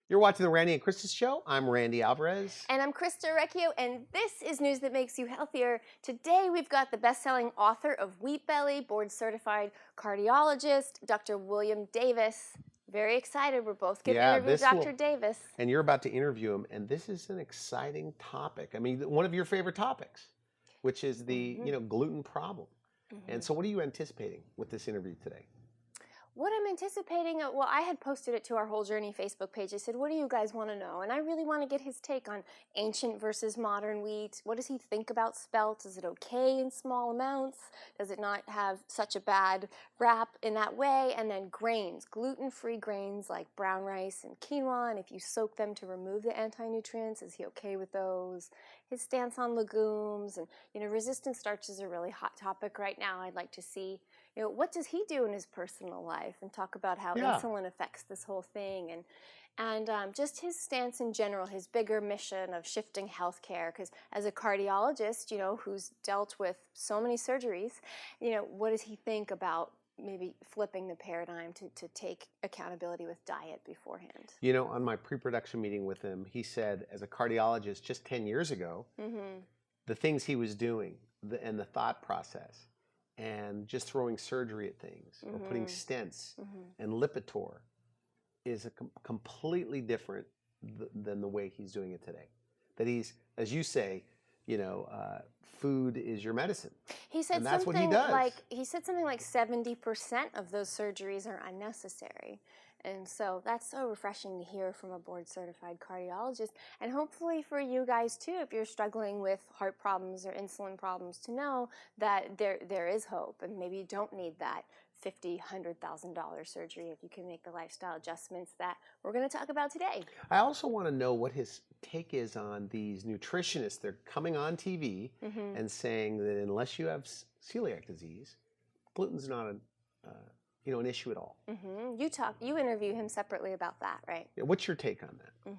You're watching the Randy and Christa show. I'm Randy Alvarez. And I'm Christa, and this is news that makes you healthier. Today we've got the best-selling author of Wheat Belly, board-certified cardiologist, Dr. William Davis. Very excited. We're both going to interview Dr. Davis. And you're about to interview him, and this is an exciting topic. I mean, one of your favorite topics, which is the gluten problem. And so what are you anticipating with this interview today? What I'm anticipating, well, I had posted it to our Whole Journey Facebook page. I said, what do you guys want to know? And I really want to get his take on ancient versus modern wheat. What does he think about spelt? Is it okay in small amounts? Does it not have such a bad rap in that way? And then grains, gluten-free grains like brown rice and quinoa. And if you soak them to remove the anti-nutrients, is he okay with those? His stance on legumes. And, resistant starch is a really hot topic right now. I'd like to see what does he do in his personal life, and talk about how insulin affects this whole thing, and just his stance in general, his bigger mission of shifting healthcare. Because as a cardiologist, who's dealt with so many surgeries, what does he think about maybe flipping the paradigm to take accountability with diet beforehand? On my pre-production meeting with him, he said, as a cardiologist just 10 years ago, the things he was doing and the thought process, and just throwing surgery at things, or putting stents and Lipitor, is completely different than the way he's doing it today. That he's, as you say, food is your medicine. He said, and that's what he does. He said something like 70% of those surgeries are unnecessary. And so that's so refreshing to hear from a board-certified cardiologist. And hopefully for you guys too, if you're struggling with heart problems or insulin problems, to know that there is hope, and maybe you don't need that $50,000, $100,000 surgery if you can make the lifestyle adjustments that we're going to talk about today. I also want to know what his take is on these nutritionists. They're coming on TV and saying that unless you have celiac disease, gluten's not an issue at all. You interview him separately about that, right? Yeah, what's your take on that?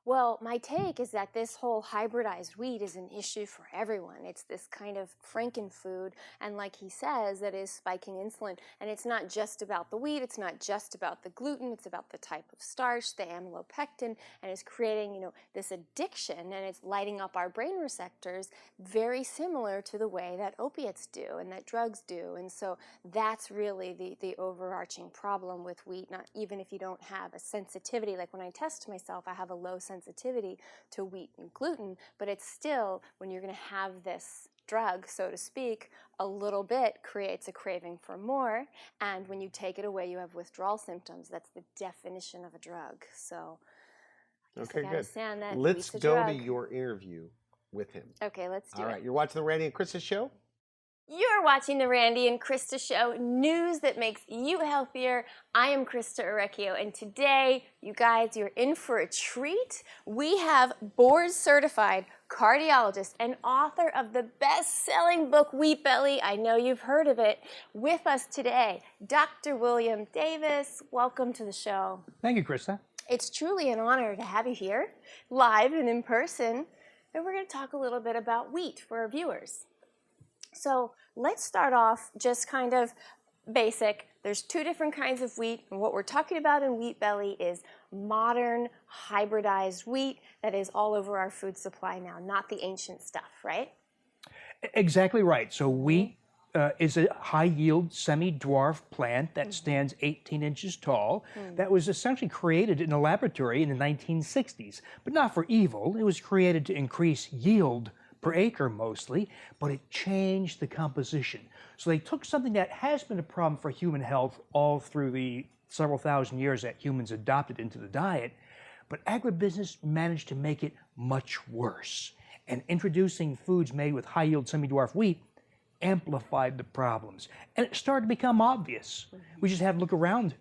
Well, my take is that this whole hybridized wheat is an issue for everyone. It's this kind of frankenfood, and like he says, that is spiking insulin. And it's not just about the wheat, it's not just about the gluten, it's about the type of starch, the amylopectin, and it's creating, this addiction, and it's lighting up our brain receptors very similar to the way that opiates do and that drugs do. And so that's really the overarching problem with wheat, not even if you don't have a sensitivity. Like when I test myself, I have a low sensitivity to wheat and gluten, but it's still, when you're going to have this drug, so to speak, a little bit creates a craving for more, and when you take it away, you have withdrawal symptoms. That's the definition of a drug. So okay, good. Understand that let's go to your interview with him. Okay, let's do it. All right, you're watching the Randy and Christa show? You're watching the Randy and Christa show, news that makes you healthier. I am Christa, and today, you guys, you're in for a treat. We have board-certified cardiologist and author of the best-selling book, Wheat Belly. I know you've heard of it. With us today, Dr. William Davis. Welcome to the show. Thank you, Christa. It's truly an honor to have you here, live and in person. And we're going to talk a little bit about wheat for our viewers. So let's start off just kind of basic. There's two different kinds of wheat, and what we're talking about in Wheat Belly is modern hybridized wheat that is all over our food supply now, not the ancient stuff, right? Exactly right. So wheat is a high-yield semi-dwarf plant that stands 18 inches tall that was essentially created in a laboratory in the 1960s, but not for evil. It was created to increase yield per acre mostly, but it changed the composition. So they took something that has been a problem for human health all through the several thousand years that humans adopted into the diet, but agribusiness managed to make it much worse. And introducing foods made with high-yield semi-dwarf wheat amplified the problems. And it started to become obvious. We just have to look around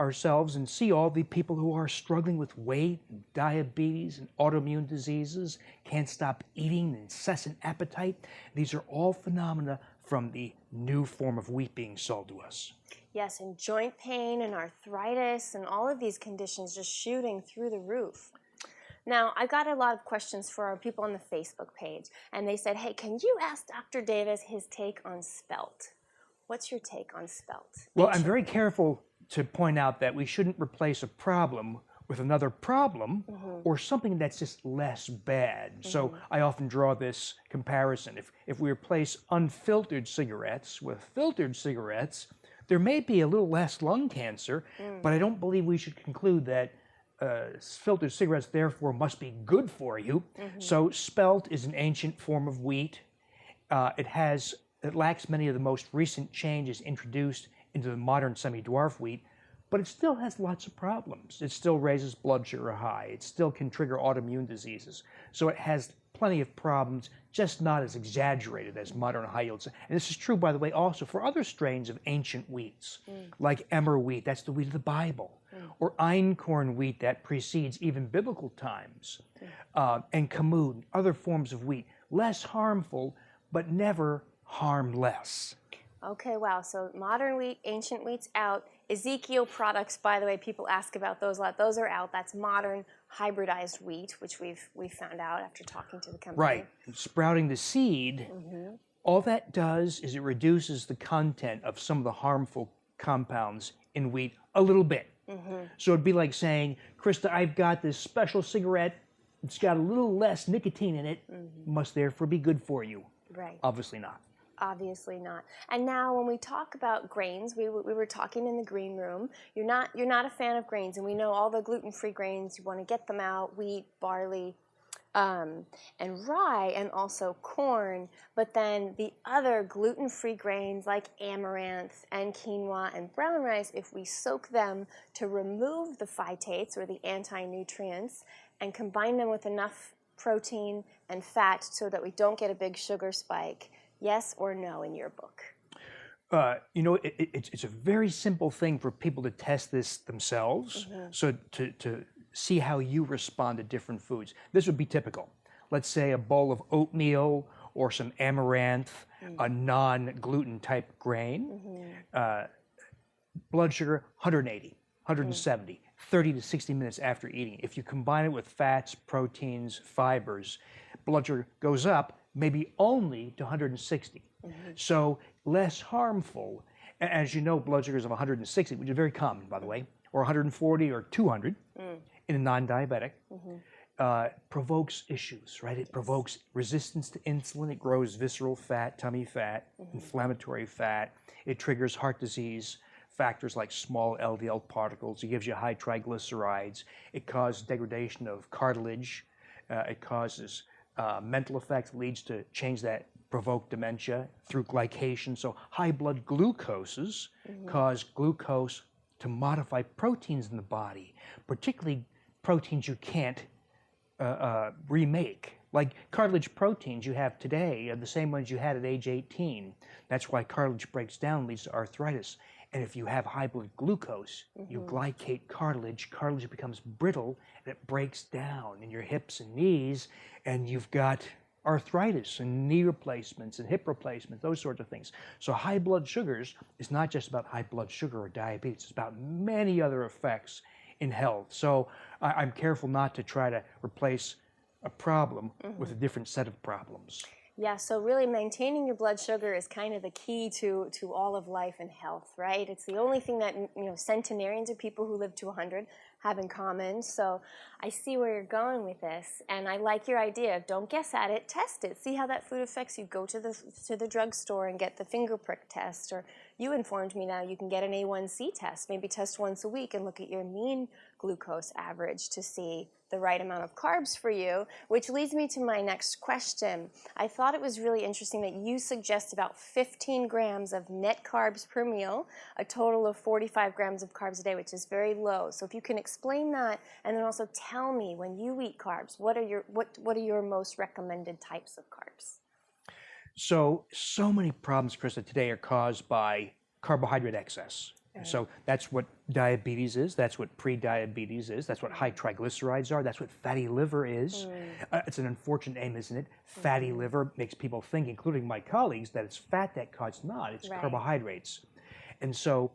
ourselves and see all the people who are struggling with weight, diabetes, and autoimmune diseases, can't stop eating, incessant appetite. These are all phenomena from the new form of wheat being sold to us. Yes, and joint pain and arthritis and all of these conditions just shooting through the roof. Now, I got a lot of questions for our people on the Facebook page, and they said, hey, can you ask Dr. Davis his take on spelt? What's your take on spelt? Well, I'm very careful to point out that we shouldn't replace a problem with another problem or something that's just less bad. So I often draw this comparison. If we replace unfiltered cigarettes with filtered cigarettes, there may be a little less lung cancer, but I don't believe we should conclude that filtered cigarettes therefore must be good for you. So spelt is an ancient form of wheat. It lacks many of the most recent changes introduced into the modern semi-dwarf wheat, but it still has lots of problems. It still raises blood sugar high. It still can trigger autoimmune diseases. So it has plenty of problems, just not as exaggerated as modern high yields. And this is true, by the way, also for other strains of ancient wheats, like emmer wheat, that's the wheat of the Bible, or einkorn wheat that precedes even biblical times, and kamut, other forms of wheat, less harmful, but never harmless. Okay, wow. So modern wheat, ancient wheat's out. Ezekiel products, by the way, people ask about those a lot. Those are out. That's modern hybridized wheat, which we've found out after talking to the company. Right. Sprouting the seed, all that does is it reduces the content of some of the harmful compounds in wheat a little bit. So it'd be like saying, Christa, I've got this special cigarette. It's got a little less nicotine in it. Must therefore be good for you. Right. Obviously not. Obviously not. And now when we talk about grains, we were talking in the green room. You're not a fan of grains, and we know all the gluten-free grains. You want to get them out: wheat, barley, and rye, and also corn. But then the other gluten-free grains like amaranth and quinoa and brown rice, if we soak them to remove the phytates or the anti-nutrients and combine them with enough protein and fat so that we don't get a big sugar spike. Yes or no in your book? It's a very simple thing for people to test this themselves. So to see how you respond to different foods. This would be typical. Let's say a bowl of oatmeal or some amaranth, a non-gluten type grain. Blood sugar, 180, 170, 30 to 60 minutes after eating. If you combine it with fats, proteins, fibers, blood sugar goes up maybe only to 160. So less harmful. As you know, blood sugars of 160, which is very common, by the way, or 140 or 200 in a non-diabetic, provokes issues, right? It provokes resistance to insulin. It grows visceral fat, tummy fat, inflammatory fat. It triggers heart disease, factors like small LDL particles. It gives you high triglycerides. It causes degradation of cartilage. It causes mental effects, leads to change that provoke dementia through glycation. So high blood glucoses cause glucose to modify proteins in the body, particularly proteins you can't remake. Like cartilage proteins you have today are the same ones you had at age 18. That's why cartilage breaks down, leads to arthritis. And if you have high blood glucose, you glycate cartilage becomes brittle, and it breaks down in your hips and knees, and you've got arthritis and knee replacements and hip replacements, those sorts of things. So high blood sugars is not just about high blood sugar or diabetes, it's about many other effects in health. So I'm careful not to try to replace a problem with a different set of problems. Yeah, so really maintaining your blood sugar is kind of the key to all of life and health, right? It's the only thing that, centenarians or people who live to 100 have in common. So I see where you're going with this, and I like your idea. Don't guess at it, test it. See how that food affects you. Go to the drugstore and get the finger prick test, or you informed me now you can get an A1C test. Maybe test once a week and look at your mean glucose average to see the right amount of carbs for you, which leads me to my next question. I thought it was really interesting that you suggest about 15 grams of net carbs per meal, a total of 45 grams of carbs a day, which is very low. So if you can explain that, and then also tell me, when you eat carbs, what are your most recommended types of carbs? So many problems, Christa, today are caused by carbohydrate excess. So that's what diabetes is, that's what pre-diabetes is, that's what high triglycerides are, that's what fatty liver is. It's an unfortunate name, isn't it? Fatty liver makes people think, including my colleagues, that it's fat that causes, not, it's carbohydrates. And so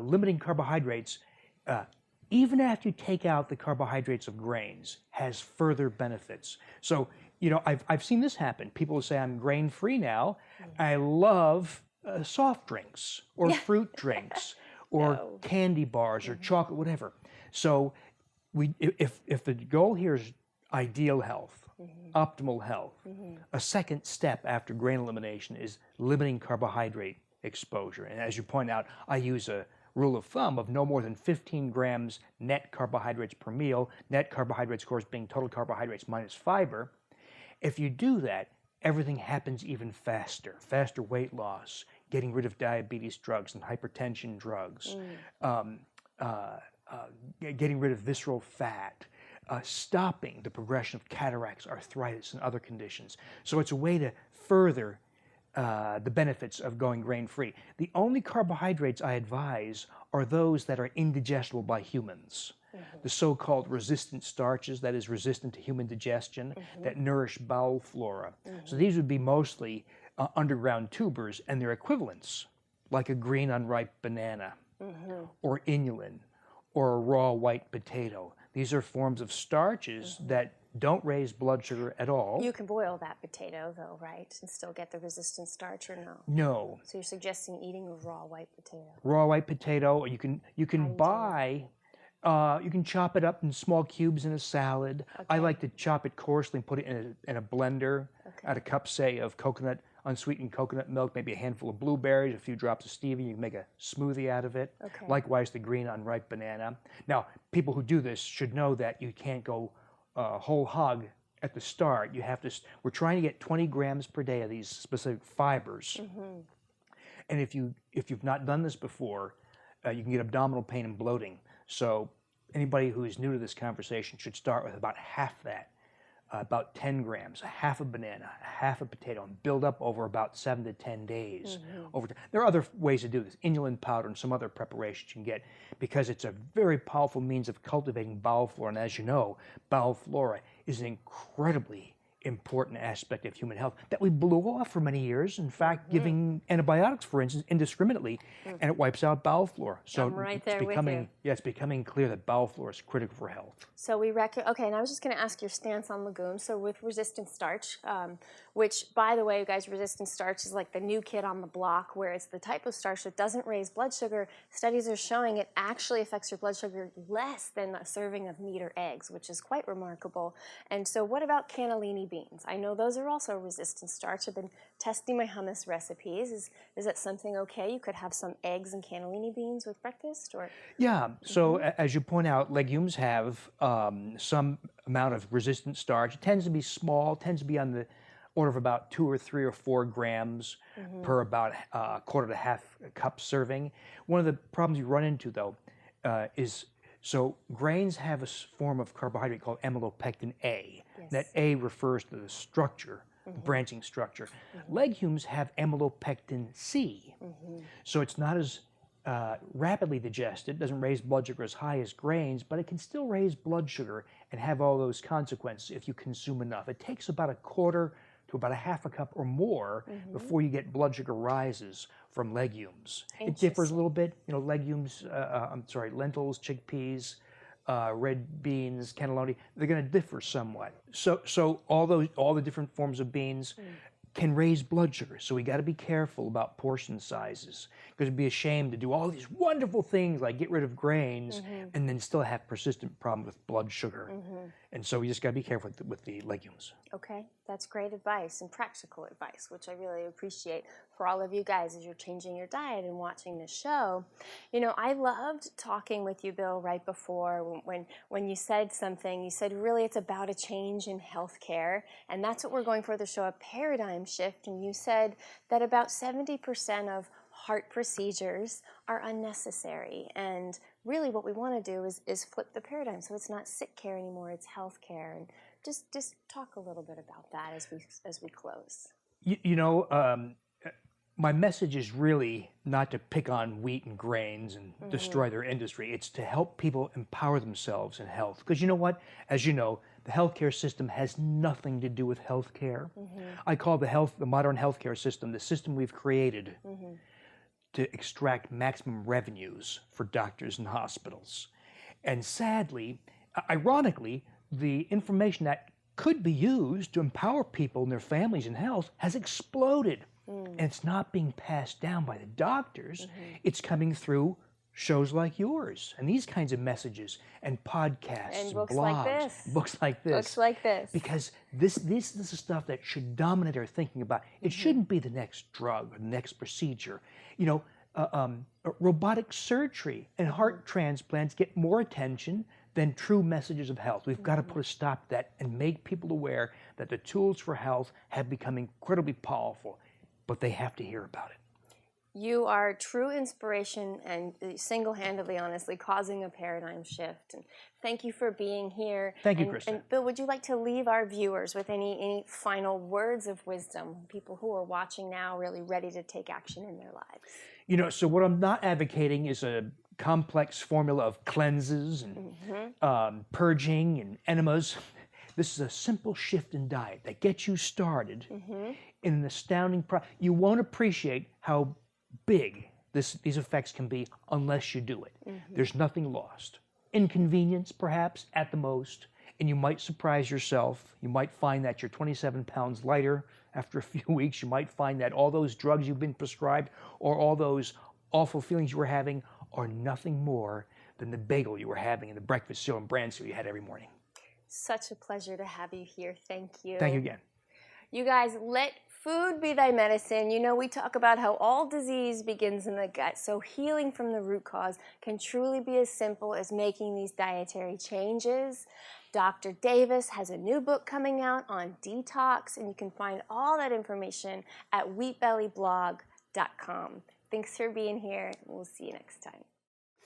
limiting carbohydrates, even after you take out the carbohydrates of grains, has further benefits. So, I've seen this happen. People will say, I'm grain-free now. I love soft drinks or fruit drinks or No. candy bars or chocolate, whatever. So if the goal here is ideal health, optimal health, a second step after grain elimination is limiting carbohydrate exposure. And as you point out, I use a rule of thumb of no more than 15 grams net carbohydrates per meal, net carbohydrates, of course, being total carbohydrates minus fiber. If you do that, everything happens even faster. Faster weight loss, getting rid of diabetes drugs and hypertension drugs, getting rid of visceral fat, stopping the progression of cataracts, arthritis, and other conditions. So it's a way to further the benefits of going grain-free. The only carbohydrates I advise are those that are indigestible by humans. The so-called resistant starches, that is resistant to human digestion, that nourish bowel flora. So these would be mostly underground tubers and their equivalents, like a green unripe banana, or inulin, or a raw white potato. These are forms of starches that don't raise blood sugar at all. You can boil that potato, though, right? And still get the resistant starch, or no? No. So you're suggesting eating a raw white potato? Raw white potato, you can buy, you can chop it up in small cubes in a salad. I like to chop it coarsely and put it in a blender. Add a cup, say, of unsweetened coconut milk, maybe a handful of blueberries, a few drops of stevia. You can make a smoothie out of it. Likewise, the green unripe banana. Now, people who do this should know that you can't go whole hog at the start. You have to. We're trying to get 20 grams per day of these specific fibers. And if you've not done this before, you can get abdominal pain and bloating. So anybody who is new to this conversation should start with about half that. About 10 grams, a half a banana, a half a potato, and build up over about 7 to 10 days. There are other ways to do this, inulin powder and some other preparations you can get, because it's a very powerful means of cultivating bowel flora. And as you know, bowel flora is an incredibly important aspect of human health that we blew off for many years. In fact, giving antibiotics, for instance, indiscriminately, and it wipes out bowel flora. So I'm right there with you. Yeah, it's becoming clear that bowel flora is critical for health. So we okay, and I was just going to ask your stance on legumes. So with resistant starch, which, by the way, you guys, resistant starch is like the new kid on the block, where it's the type of starch that doesn't raise blood sugar. Studies are showing it actually affects your blood sugar less than a serving of meat or eggs, which is quite remarkable. And so what about cannellini beans? I know those are also resistant starch. I've been testing my hummus recipes. Is that something okay? You could have some eggs and cannellini beans with breakfast, or? Yeah, so as you point out, legumes have some amount of resistant starch. It tends to be small, tends to be on the order of about 2 or 3 or 4 grams per about quarter to half cup serving. One of the problems you run into, though, is so grains have a form of carbohydrate called amylopectin A. That A refers to the structure, the branching structure. Legumes have amylopectin C. So it's not as rapidly digested, doesn't raise blood sugar as high as grains, but it can still raise blood sugar and have all those consequences if you consume enough. It takes about a quarter to about a half a cup or more before you get blood sugar rises from legumes. It differs a little bit. You know, legumes, lentils, chickpeas, red beans, cannellini, they're going to differ somewhat. So all the different forms of beans can raise blood sugar. So we got to be careful about portion sizes, because it'd be a shame to do all these wonderful things like get rid of grains and then still have persistent problem with blood sugar. And so we just got to be careful with the legumes. Okay, that's great advice and practical advice, which I really appreciate for all of you guys as you're changing your diet and watching this show. You know, I loved talking with you, Bill, right before when you said something. You said really it's about a change in healthcare, and that's what we're going for the show, a paradigm shift. And you said that about 70% of heart procedures are unnecessary, and really what we want to do is flip the paradigm, so it's not sick care anymore, it's health care. And just talk a little bit about that as we close. You know, my message is really not to pick on wheat and grains and destroy their industry. It's to help people empower themselves in health. Because you know what? As you know, the healthcare system has nothing to do with healthcare. I call the modern healthcare system the system we've created to extract maximum revenues for doctors and hospitals. And sadly, ironically, the information that could be used to empower people and their families in health has exploded. And it's not being passed down by the doctors. It's coming through shows like yours and these kinds of messages and podcasts And and books blogs, like this. books like this. Books like this. Because this is the stuff that should dominate our thinking about. It shouldn't be the next drug or the next procedure. You know, robotic surgery and heart transplants get more attention than true messages of health. We've got to put a stop to that and make people aware that the tools for health have become incredibly powerful, but they have to hear about it. You are true inspiration and single-handedly, honestly, causing a paradigm shift. And thank you for being here. Thank you, and, Christa. And Bill, would you like to leave our viewers with any final words of wisdom? People who are watching now really ready to take action in their lives. You know, so what I'm not advocating is a complex formula of cleanses and purging and enemas. This is a simple shift in diet that gets you started in an astounding you won't appreciate how big these effects can be unless you do it. There's nothing lost. Inconvenience, perhaps, at the most, and you might surprise yourself. You might find that you're 27 pounds lighter after a few weeks. You might find that all those drugs you've been prescribed or all those awful feelings you were having are nothing more than the bagel you were having and the breakfast cereal and bran cereal you had every morning. Such a pleasure to have you here. Thank you. Thank you again. You guys, let food be thy medicine. You know, we talk about how all disease begins in the gut, so healing from the root cause can truly be as simple as making these dietary changes. Dr. Davis has a new book coming out on detox, and you can find all that information at wheatbellyblog.com. Thanks for being here, and we'll see you next time.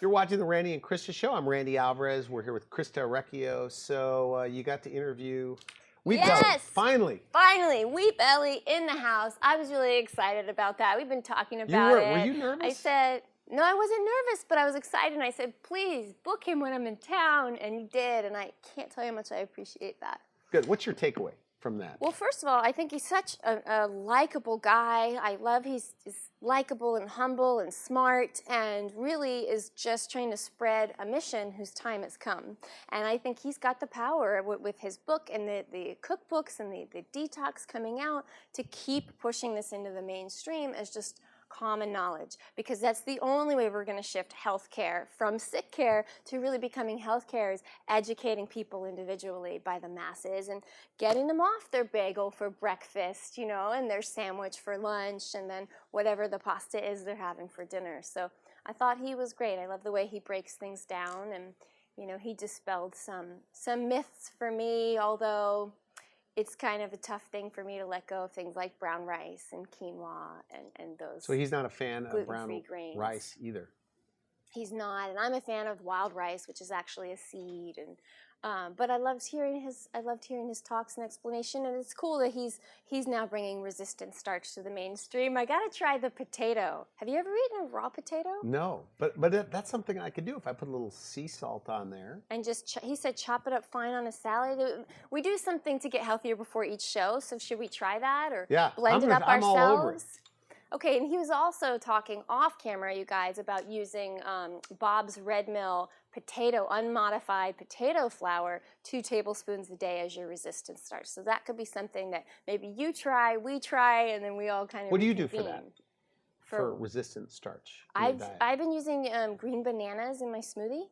You're watching the Randy and Christa Show. I'm Randy Alvarez. We're here with Christa Recchio. So you got to interview Wheat Belly. Finally. Finally, Wheat Belly in the house. I was really excited about that. We've been talking about it. Were you nervous? I said, no, I wasn't nervous, but I was excited. And I said, please book him when I'm in town. And you did. And I can't tell you how much I appreciate that. Good. What's your takeaway from that? Well, first of all, I think he's such a likable guy. I love he's likable and humble and smart and really is just trying to spread a mission whose time has come. And I think he's got the power with his book and the cookbooks and the detox coming out to keep pushing this into the mainstream as just common knowledge, because that's the only way we're going to shift healthcare from sick care to really becoming healthcare is educating people individually by the masses and getting them off their bagel for breakfast, you know, and their sandwich for lunch, and then whatever the pasta is they're having for dinner. So I thought he was great. I love the way he breaks things down, and you know, he dispelled some myths for me, although it's kind of a tough thing for me to let go of things like brown rice and quinoa and those. So he's not a fan of brown grains. rice either. He's not, and I'm a fan of wild rice, which is actually a seed. And but I loved hearing his talks and explanation, and it's cool that he's now bringing resistant starch to the mainstream. I got to try the potato. Have you ever eaten a raw potato? No, but that's something I could do if I put a little sea salt on there. And just he said chop it up fine on a salad. We do something to get healthier before each show, so should we try that or blend it up ourselves? I'm all over it. Okay, and he was also talking off camera, you guys, about using Bob's Red Mill unmodified potato flour, 2 tablespoons a day as your resistant starch. So that could be something that maybe you try, we try, and then we all kind of What do you do for that? For resistant starch in your diet? I've been using green bananas in my smoothie.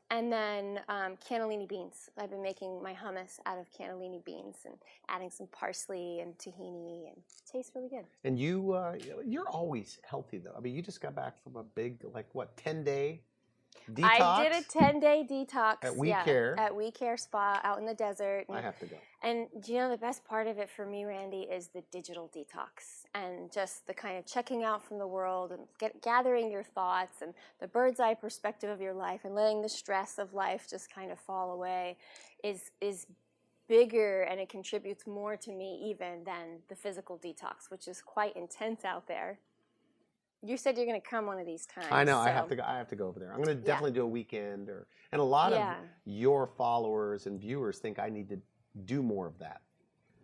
And then cannellini beans. I've been making my hummus out of cannellini beans and adding some parsley and tahini, and it tastes really good. And you're always healthy, though. I mean, you just got back from a big, 10-day detox? I did a 10-day detox. At We Care. At We Care Spa out in the desert. I have to go. And do you know the best part of it for me, Randy, is the digital detox and just the kind of checking out from the world and gathering your thoughts and the bird's eye perspective of your life and letting the stress of life just kind of fall away is bigger, and it contributes more to me even than the physical detox, which is quite intense out there. You said you're going to come one of these times. I know. So. I have to go over there. I'm going to definitely do a weekend, and a lot of your followers and viewers think I need to do more of that.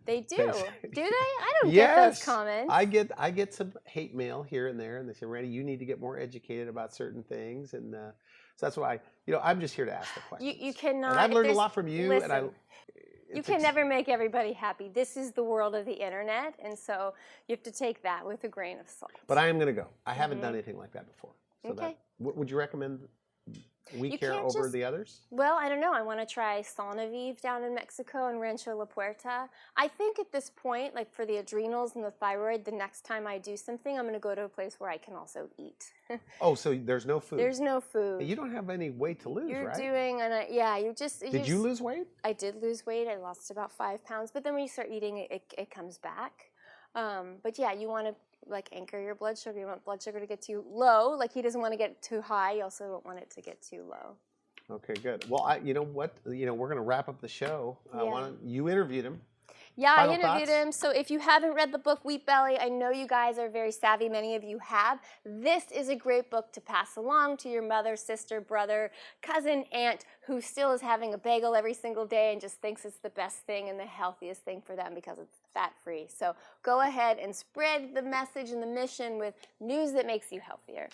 They do. Do they? I don't get those comments. I get some hate mail here and there, and they say, Randy, you need to get more educated about certain things, and so that's why I'm just here to ask the questions. You cannot. And I've learned a lot from you, listen, you can never make everybody happy. This is the world of the internet, and so you have to take that with a grain of salt. But I am going to go. I haven't done anything like that before. So Okay. Would you recommend We You Care can't over just- the others? Well, I don't know. I want to try Sauna Vive down in Mexico and Rancho La Puerta. I think at this point, like for the adrenals and the thyroid, the next time I do something, I'm going to go to a place where I can also eat. Oh, so there's no food. There's no food. You don't have any weight to lose, You're right? doing, yeah, Did you lose weight? I did lose weight. I lost about 5 pounds, but then when you start eating, it comes back. But yeah, you want to like anchor your blood sugar. You want blood sugar to get too low. Like he doesn't want to get too high. You also don't want it to get too low. Okay, good. Well, you know what? We're going to wrap up the show. Yeah. You interviewed him. Yeah, Final I interviewed thoughts? him. So if you haven't read the book Wheat Belly, I know you guys are very savvy. Many of you have. This is a great book to pass along to your mother, sister, brother, cousin, aunt, who still is having a bagel every single day and just thinks it's the best thing and the healthiest thing for them because it's fat-free. So go ahead and spread the message and the mission with news that makes you healthier.